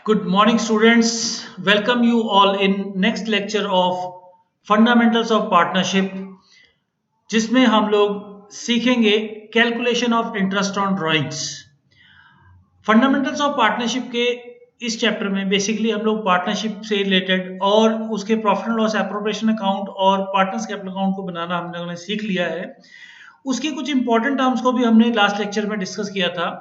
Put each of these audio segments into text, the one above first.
Good morning, students. Welcome you all in next lecture of Fundamentals of Partnership, जिसमें हम लोग सीखेंगे calculation of interest on drawings. Fundamentals of partnership के इस chapter में basically हम लोग पार्टनरशिप से रिलेटेड और उसके profit and loss appropriation account और पार्टनर्स कैपिटल अकाउंट को बनाना हम लोगों ने सीख लिया है। उसके कुछ इंपॉर्टेंट टर्म्स को भी हमने लास्ट लेक्चर में डिस्कस किया था।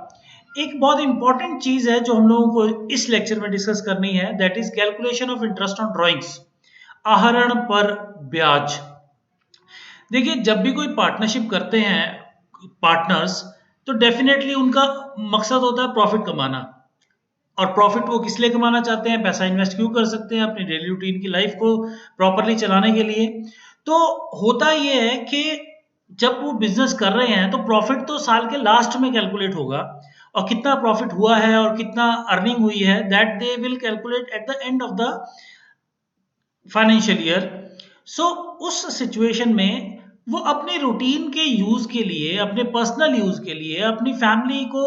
एक बहुत इंपॉर्टेंट चीज है जो हम लोगों को इस लेक्चर में डिस्कस करनी है, that is calculation of interest on drawings, आहरण पर ब्याज। देखिए, जब भी कोई पार्टनरशिप करते हैं पार्टनर्स, तो डेफिनेटली उनका मकसद होता है प्रॉफिट कमाना। और प्रॉफिट वो किस लिए कमाना चाहते हैं, पैसा इन्वेस्ट क्यों कर सकते हैं अपनी डेली रूटीन की लाइफ को प्रॉपरली चलाने के लिए। तो होता ये है कि जब वो बिजनेस कर रहे हैं तो प्रॉफिट तो साल के लास्ट में कैलकुलेट होगा, और कितना प्रॉफिट हुआ है और कितना अर्निंग हुई है that they will calculate at the end of the financial year. So उस सिचुएशन में वो अपने रूटीन के यूज के लिए, अपने पर्सनल यूज के लिए, अपनी फैमिली को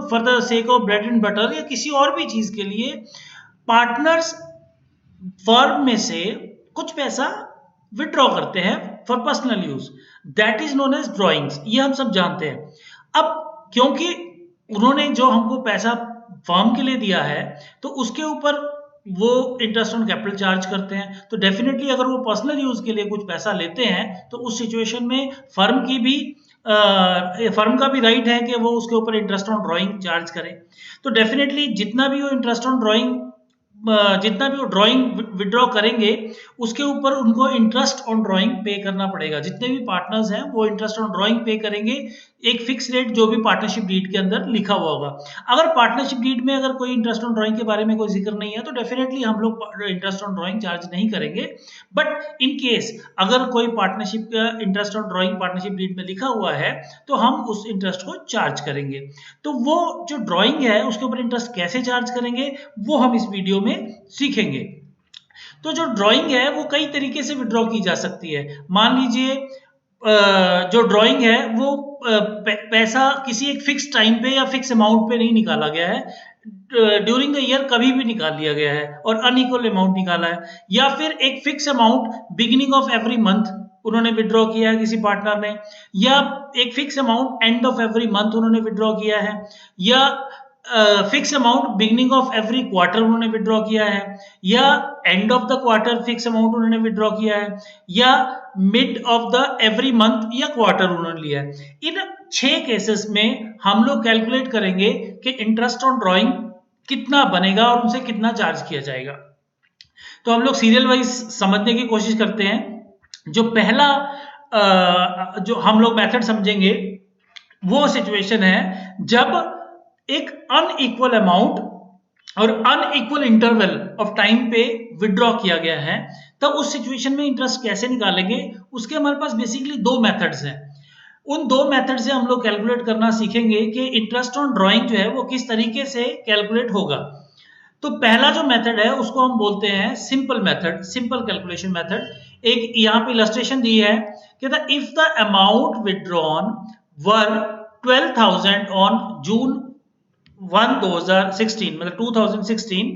for the sake of bread and butter या किसी और भी चीज के लिए पार्टनर्स फर्म में से कुछ पैसा विड्रॉ करते हैं for personal use. That is known as drawings, ये हम सब जानते हैं। अब क्योंकि उन्होंने जो हमको पैसा फर्म के लिए दिया है, तो उसके ऊपर वो इंटरेस्ट ऑन कैपिटल चार्ज करते हैं। तो डेफिनेटली अगर वो पर्सनल यूज के लिए कुछ पैसा लेते हैं तो उस सिचुएशन में फर्म का भी राइट है कि वो उसके ऊपर इंटरेस्ट ऑन ड्राइंग चार्ज करें। तो डेफिनेटली जितना भी वो इंटरेस्ट ऑन ड्राइंग जितना भी वो ड्राइंग विड्रॉ करेंगे उसके ऊपर उनको इंटरेस्ट ऑन ड्राइंग पे करना पड़ेगा। जितने भी पार्टनर्स हैं वो इंटरेस्ट ऑन ड्राइंग पे करेंगे, एक फिक्स रेट जो भी पार्टनरशिप डीड के अंदर लिखा हुआ होगा। अगर पार्टनरशिप डीड में अगर कोई इंटरेस्ट ऑन ड्राइंग के बारे में कोई जिक्र नहीं है तो डेफिनेटली हम लोग इंटरेस्ट ऑन ड्राइंग चार्ज नहीं करेंगे। बट इन केस अगर कोई पार्टनरशिप का interest on drawing partnership deed में लिखा हुआ है तो हम उस इंटरेस्ट को चार्ज करेंगे। तो वो जो ड्राइंग है उसके ऊपर इंटरेस्ट कैसे चार्ज करेंगे वो हम इस वीडियो में सीखेंगे। तो जो ड्राइंग है वो कई तरीके से विड्रॉ की जा सकती है। मान लीजिए जो ड्राइंग है वो पैसा किसी एक फिक्स टाइम पे या फिक्स अमाउंट पे नहीं निकाला गया है, ड्यूरिंग द ईयर कभी भी निकाल लिया गया है और अनइक्वल अमाउंट निकाला है। या फिर एक fix amount beginning of every month उन्होंने विड्रॉ किया है किसी पार्टनर ने, या एक fix amount end of every month उन्होंने विड्रॉ किया है, या fix amount beginning of every quarter उन्होंने विड्रॉ किया है, या and of the quarter fix amount उन्होंने विड्रॉ किया है, या mid of the every month या क्वार्टर उन्होंने लिया है। इन 6 केसेस में हम लोग कैलकुलेट करेंगे कि इंटरेस्ट ऑन ड्राइंग कितना बनेगा और उनसे कितना चार्ज किया जाएगा। तो हम लोग सीरियल वाइज समझने की कोशिश करते हैं। जो पहला जो हम लोग मेथड समझेंगे वो सिचुएशन है जब एक अनइक्वल अमाउंट और अनइक्वल इंटरवल ऑफ टाइम पे विड्रॉ किया गया है। तब उस सिचुएशन में इंटरेस्ट कैसे निकालेंगे, उसके हमारे पास बेसिकली 2 मेथड्स हैं। उन 2 मेथड से हम लोग कैलकुलेट करना सीखेंगे कि इंटरेस्ट ऑन ड्राइंग जो है वो किस तरीके से कैलकुलेट होगा। तो पहला जो मेथड है उसको हम बोलते हैं simple method, simple calculation method. एक यहाँ पे इलस्ट्रेशन दी है कि the if the amount withdrawn were 12,000 on June 1 2016, मतलब 2016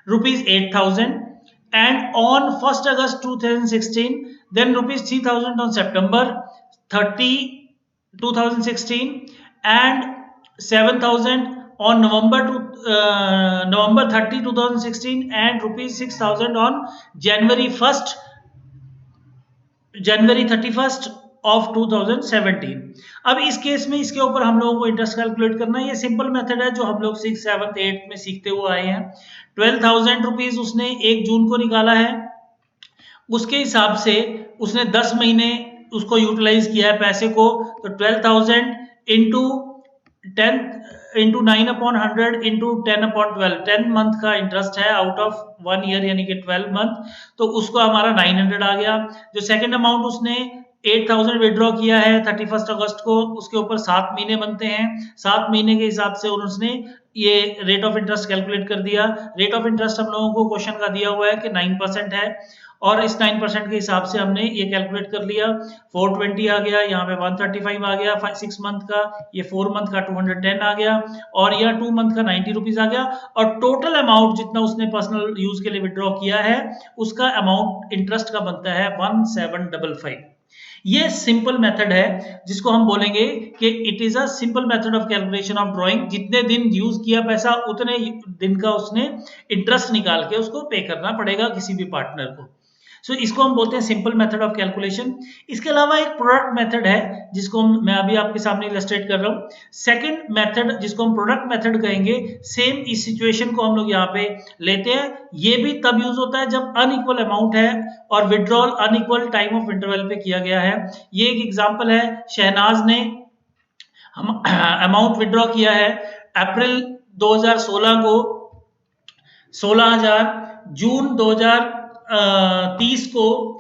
rupees 8,000, and on 1st August 2016 then rupees 3,000 on September 30 2016, and 7,000 on November 30 2016, and rupees 6,000 on January 31st of 2017। अब इस case में इसके ऊपर हम लोगों को इंटरेस्ट कैलकुलेट करना है। ये सिंपल मेथड है जो हम लोग 6th 7th 8th में सीखते हुए आए हैं। 12,000 रुपीज उसने 1 जून को निकाला है, उसके हिसाब से उसने 10 महीने उसको यूटिलाइज किया है पैसे को। तो 12,000 इंटू 10 इंटू 9/100 इंटू 10/12, 10 मंथ का इंटरेस्ट है आउट ऑफ 1 ईयर यानी कि 12 मंथ। तो उसको हमारा 900 आ गया। जो सेकंड अमाउंट उसने 8,000 विड्रॉ किया है 31 अगस्त को, उसके ऊपर 7 महीने बनते हैं। 7 महीने के हिसाब से उसने ये रेट ऑफ इंटरेस्ट कैलकुलेट कर दिया। रेट ऑफ इंटरेस्ट हम लोगों को क्वेश्चन का दिया हुआ है कि 9% है। और इस 9% के हिसाब से हमने ये कैलकुलेट कर लिया। 420 आ गया, यहाँ पे 135 आ गया 6 मंथ का, ये 4 मंथ का 210 आ गया, और यह 2 मंथ का 90 रुपीज आ गया। और टोटल अमाउंट जितना उसने पर्सनल यूज के लिए विड्रॉ किया है उसका अमाउंट इंटरेस्ट का बनता है 1755। ये सिंपल मेथड है जिसको हम बोलेंगे कि it is a simple method of calculation of drawing. जितने दिन यूज किया पैसा उतने दिन का उसने इंटरेस्ट निकाल के उसको पे करना पड़ेगा किसी भी पार्टनर को। सो इसको हम बोलते हैं सिंपल मेथड ऑफ कैलकुलेशन। इसके अलावा एक प्रोडक्ट मेथड है जिसको मैं अभी आपके सामने इलस्ट्रेट कर रहा हूँ। सेकंड मेथड जिसको हम प्रोडक्ट मेथड कहेंगे, सेम इस सिचुएशन को हम लोग यहाँ पे लेते हैं। ये भी तब यूज होता है जब अनइक्वल अमाउंट है और withdrawal unequal time of interval पे किया गया है। ये एक एग्जांपल है, शहनाज ने हम अमाउंट विड्रॉ किया है अप्रैल 2016 को 16,000, जून 2030 को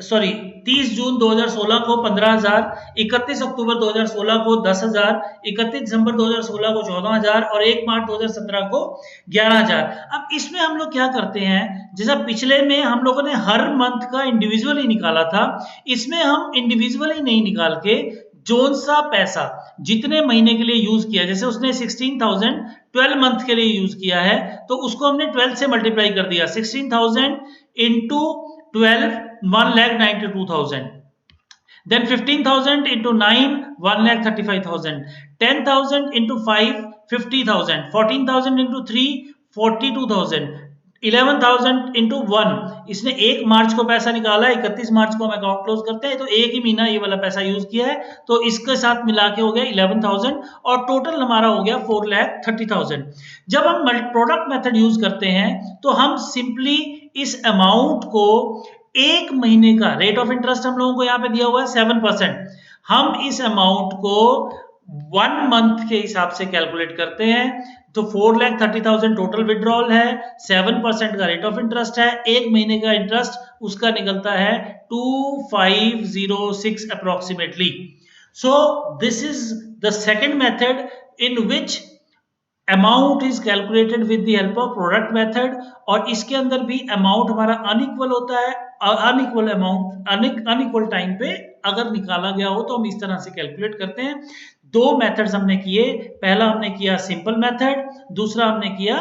सॉरी 30 जून 2016 को 15,000, 31 अक्टूबर 2016 को 10,000, 31 दिसंबर 2016 को 14,000 और 1 मार्च 2017 को 11,000। अब इसमें हम लोग क्या करते हैं, जैसा पिछले में हम लोगों ने हर मंथ का इंडिविजुअली निकाला था, इसमें हम इंडिविजुअली नहीं निकाल के जोन सा पैसा जितने महीने के लिए यूज किया, जैसे उसने 16,000 12 मंथ के लिए यूज किया है तो उसको हमने 12 से मल्टीप्लाई कर दिया। 16,000 into 12 1,92,000, then 15,000 into 9 1,35,000, 10,000 into 5 50,000, 14,000 into 3 42,000, 11,000 into 1। इसने 1 मार्च को पैसा निकाला, 31 मार्च को हम अकाउंट क्लोज करते हैं तो एक ही महीना ये वाला पैसा यूज किया है तो इसके साथ मिला के हो गया 11,000 और टोटल हमारा हो गया 4,30,000। जब हम प्रोडक्ट मेथड यूज करते हैं तो हम सिंपली इस अमाउंट को एक महीने का रेट ऑफ इंटरेस्ट हम लोगों को यहाँ पे दिया हुआ है 7%, हम इस अमाउंट को 1 मंथ के हिसाब से कैलकुलेट करते हैं। तो 4,30,000 टोटल विड्रॉल है, 7% का रेट ऑफ इंटरेस्ट है, एक महीने का इंटरेस्ट उसका निकलता है 2506 approximately. So this is the second method in which amount is calculated with the help of product method. और इसके अंदर भी अमाउंट हमारा अनइक्वल होता है, अनइक्वल अमाउंट अनइक्वल टाइम पे अगर निकाला गया हो तो हम इस तरह से कैलकुलेट करते हैं। दो मेथड्स हमने किए, पहला हमने किया सिंपल मेथड, दूसरा हमने किया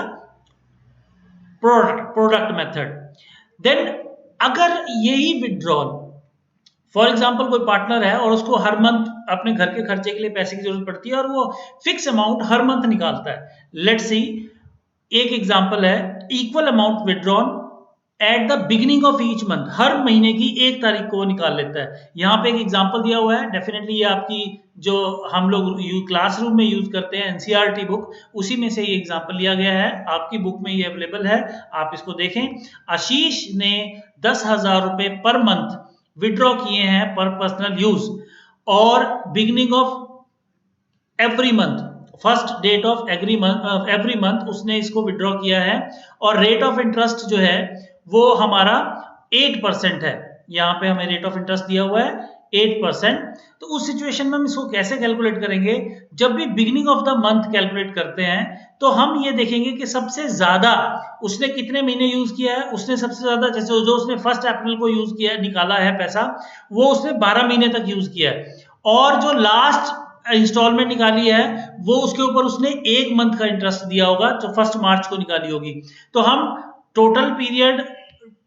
प्रोडक्ट मेथड। देन अगर यही विड्रॉल फॉर एग्जाम्पल कोई पार्टनर है और उसको हर मंथ अपने घर के खर्चे के लिए पैसे की जरूरत पड़ती है और वो फिक्स अमाउंट हर मंथ निकालता है। लेट्स सी, एक एग्जांपल है, equal amount withdrawn at the beginning of each month, हर महीने की 1 तारीख को वो निकाल लेता है। यहाँ पे एक एग्जांपल दिया हुआ है, डेफिनेटली ये आपकी जो हम लोग क्लासरूम में यूज करते हैं एनसीईआरटी बुक, उसी में से ये एग्जांपल लिया गया है, आपकी बुक में ये अवेलेबल है, आप इसको देखें। आशीष ने 10,000 रुपए पर मंथ विड्रॉ किए हैं पर पर्सनल यूज और beginning of every month, first date of every month उसने इसको विड्रॉ किया है और रेट ऑफ इंटरेस्ट जो है वो हमारा 8% है। यहाँ पे हमें रेट ऑफ इंटरेस्ट दिया हुआ है 8%। तो उस सिचुएशन में हम इसको कैसे कैलकुलेट करेंगे, जब भी beginning of the month calculate करते हैं तो हम ये देखेंगे कि सबसे ज्यादा उसने कितने महीने यूज किया है। उसने सबसे ज्यादा, जैसे जो उसने 1 अप्रैल को यूज किया निकाला है पैसा, वो उसने 12 महीने तक यूज किया है और जो लास्ट इंस्टॉलमेंट निकाली है वो उसके ऊपर उसने 1 मंथ का इंटरेस्ट दिया होगा जो 1 मार्च को निकाली होगी। तो हम टोटल पीरियड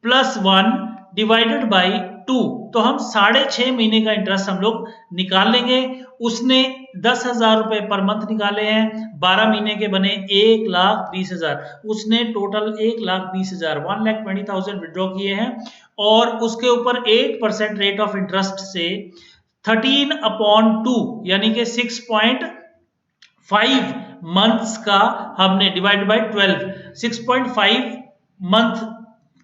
+1 डिवाइडेड बाई 2, तो हम 6.5 महीने का इंटरेस्ट हम लोग निकाल लेंगे। उसने 10,000 रुपए पर मंथ निकाले हैं, 12 महीने के बने 1,20,000, उसने टोटल 1,20,000 1,20,000 विड्रॉ किए हैं और उसके ऊपर 8% रेट ऑफ इंटरेस्ट से 13/2 यानी कि 6.5 मंथ्स का हमने डिवाइड बाय 12, 6.5 मंथ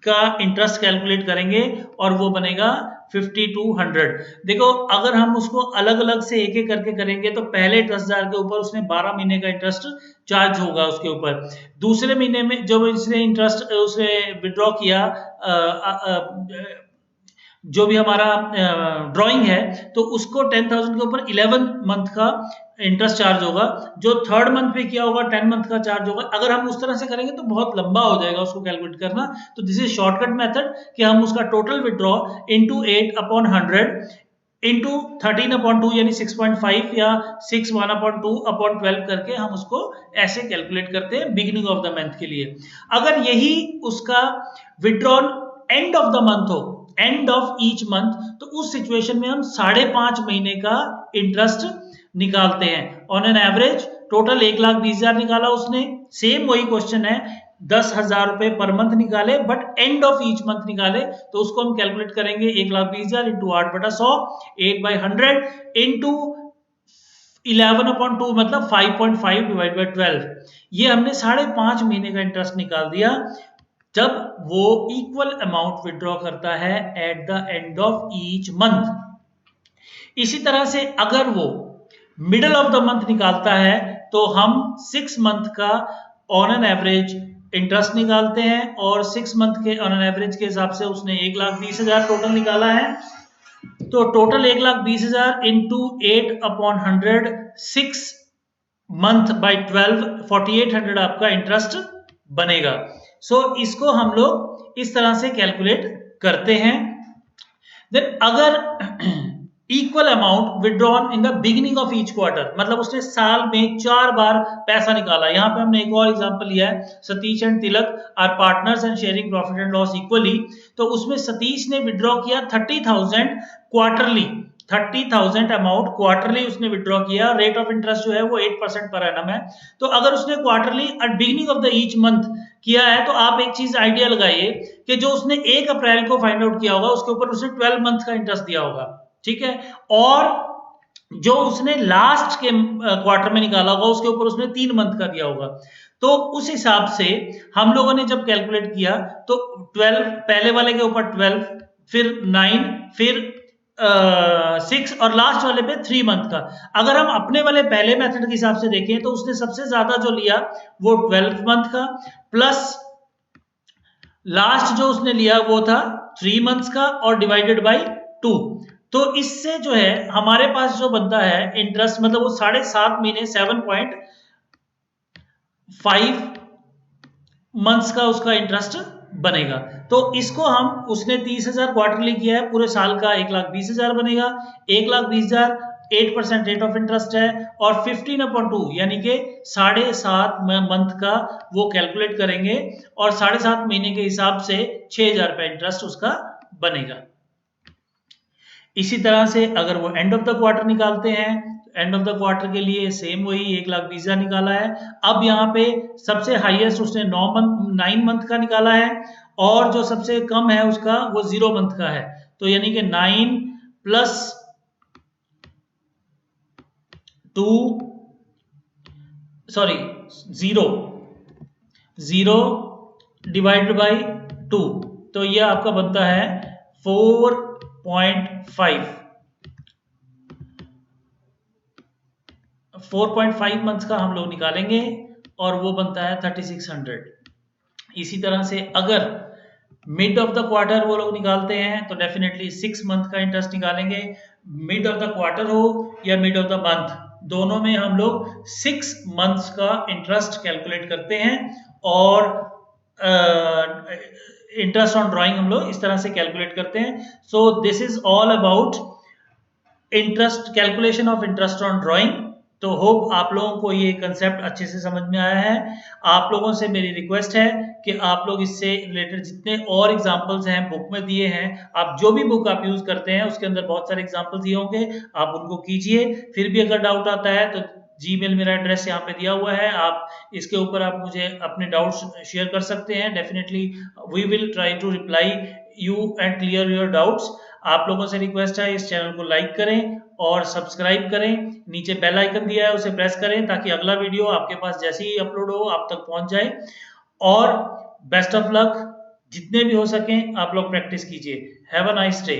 का इंटरेस्ट कैलकुलेट करेंगे और वो बनेगा 5200। देखो अगर हम उसको अलग अलग से एक एक करके करेंगे तो पहले 10,000 के ऊपर उसने 12 महीने का इंटरेस्ट चार्ज होगा उसके ऊपर। दूसरे महीने में जब इसने इंटरेस्ट उसने विड्रॉ किया जो भी हमारा ड्राइंग है, तो उसको 10,000 के ऊपर 11 मंथ का इंटरेस्ट चार्ज होगा। जो थर्ड मंथ पे किया होगा 10 मंथ का चार्ज होगा। अगर हम उस तरह से करेंगे तो बहुत लंबा हो जाएगा उसको कैलकुलेट करना। तो दिस इज शॉर्टकट मेथड कि हम उसका टोटल विड्रॉ इंटू 8/100 इंटू 13/2 यानी 6.5 या 6/1/2/12 करके हम उसको ऐसे कैलकुलेट करते हैं बिगिनिंग ऑफ द मंथ के लिए। अगर यही उसका withdrawal and of the month हो, एंड ऑफ ईच मंथ, तो उस सिचुएशन में हम 5.5 महीने का इंटरेस्ट निकालते हैं। ऑन एन एवरेज टोटल 1,20,000 निकाला उसने। सेम वही क्वेश्चन है, 10,000 रुपए पर मंथ निकाले, but end of each month निकाले। तो उसको हम कैलकुलेट करेंगे 1,20,000 इंटू 8/100, 8/100 इंटू 11/2 मतलब 5.5 डिवाइड बाई 12। ये हमने 5.5 महीने का इंटरेस्ट निकाल दिया जब वो इक्वल अमाउंट विड्रॉ करता है eight the end of each month. इसी तरह से अगर वो मिडल ऑफ द मंथ निकालता है तो हम 6 मंथ का ऑन एन एवरेज इंटरेस्ट निकालते हैं, और 6 मंथ के ऑन एन एवरेज के हिसाब से उसने 1,20,000 टोटल निकाला है। तो टोटल 1,20,000 इंटू 8/100, 6 मंथ बाई 12, 4,800 आपका इंटरेस्ट बनेगा। इसको हम लोग इस तरह से कैलकुलेट करते हैं। देन अगर equal amount withdrawn in the beginning of each quarter, मतलब उसने साल में 4 बार पैसा निकाला। यहाँ पे हमने एक और एग्जांपल लिया है, Satish and Tilak are partners and sharing profit and loss equally. तो उसमें सतीश ने विड्रॉ किया 30,000 क्वार्टरली, 30,000 अमाउंट क्वार्टरली उसने विड्रॉ किया। रेट ऑफ इंटरेस्ट जो है वो 8% पर एनम है। तो अगर उसने quarterly at beginning of the each month किया है, तो आप एक चीज आइडिया लगाइए कि जो उसने 1 अप्रैल को फाइंड आउट किया होगा उसके ऊपर उसने 12 मंथ का इंटरेस्ट दिया होगा, ठीक है। और जो उसने लास्ट के क्वार्टर में निकाला होगा उसके ऊपर उसने 3 मंथ का दिया होगा। तो उस हिसाब से हम लोगों ने जब कैलकुलेट किया तो 12 पहले वाले के ऊपर 12, फिर 9, फिर 6 और लास्ट वाले पे 3 मंथ का। अगर हम अपने वाले पहले मेथड के हिसाब से देखें तो उसने सबसे ज्यादा जो लिया वो 12 मंथ का, प्लस लास्ट जो उसने लिया वो था 3 मंथ्स का और डिवाइडेड बाई 2। तो इससे जो है हमारे पास जो बनता है इंटरेस्ट, मतलब वो 7.5 महीने 7.5 मंथ्स का उसका इंटरेस्ट बनेगा। तो इसको हम, उसने 30,000 क्वार्टरली किया है, पूरे साल का 1,20,000 बनेगा। 1,20,000 8% रेट ऑफ इंटरेस्ट है, और 15/2 यानी कि 7.5 मंथ का वो कैलकुलेट करेंगे, और 7.5 महीने के हिसाब से 6,000 रुपए इंटरेस्ट उसका बनेगा। इसी तरह से अगर वो एंड ऑफ द क्वार्टर निकालते हैं, एंड ऑफ द क्वार्टर के लिए सेम वही 1,20,000 निकाला है। अब यहाँ पे सबसे हाईएस्ट उसने 9 मंथ का निकाला है, और जो सबसे कम है उसका वो 0 मंथ का है। तो यानी कि 9 प्लस 2, सॉरी 0 डिवाइडेड बाई 2, तो ये आपका बनता है 4.5 मंथ्स का हम लोग निकालेंगे, और वो बनता है 3,600। इसी तरह से अगर मिड ऑफ द क्वार्टर वो लोग निकालते हैं तो डेफिनेटली 6 मंथ का इंटरेस्ट निकालेंगे। मिड ऑफ द क्वार्टर हो या मिड ऑफ द मंथ, दोनों में हम लोग 6 मंथ्स का इंटरेस्ट कैलकुलेट करते हैं, और इंटरेस्ट ऑन ड्राइंग हम लोग इस तरह से कैलकुलेट करते हैं। So this is all about interest, calculation of interest on drawing. तो होप आप लोगों को ये कंसेप्ट अच्छे से समझ में आया है। आप लोगों से मेरी रिक्वेस्ट है कि आप लोग इससे रिलेटेड जितने और एग्जांपल्स हैं बुक में दिए हैं, आप जो भी बुक आप यूज करते हैं उसके अंदर बहुत सारे एग्जांपल दिए होंगे, आप उनको कीजिए। फिर भी अगर डाउट आता है तो जीमेल मेरा एड्रेस यहाँ पे दिया हुआ है, आप इसके ऊपर आप मुझे अपने डाउट्स शेयर कर सकते हैं। Definitely we will try to reply you and clear your doubts. आप लोगों से रिक्वेस्ट है इस चैनल को लाइक करें और सब्सक्राइब करें, नीचे बेल आइकन दिया है उसे प्रेस करें ताकि अगला वीडियो आपके पास जैसे ही अपलोड हो आप तक पहुंच जाए। और बेस्ट ऑफ लक, जितने भी हो सकें आप लोग प्रैक्टिस कीजिए। Have a nice day.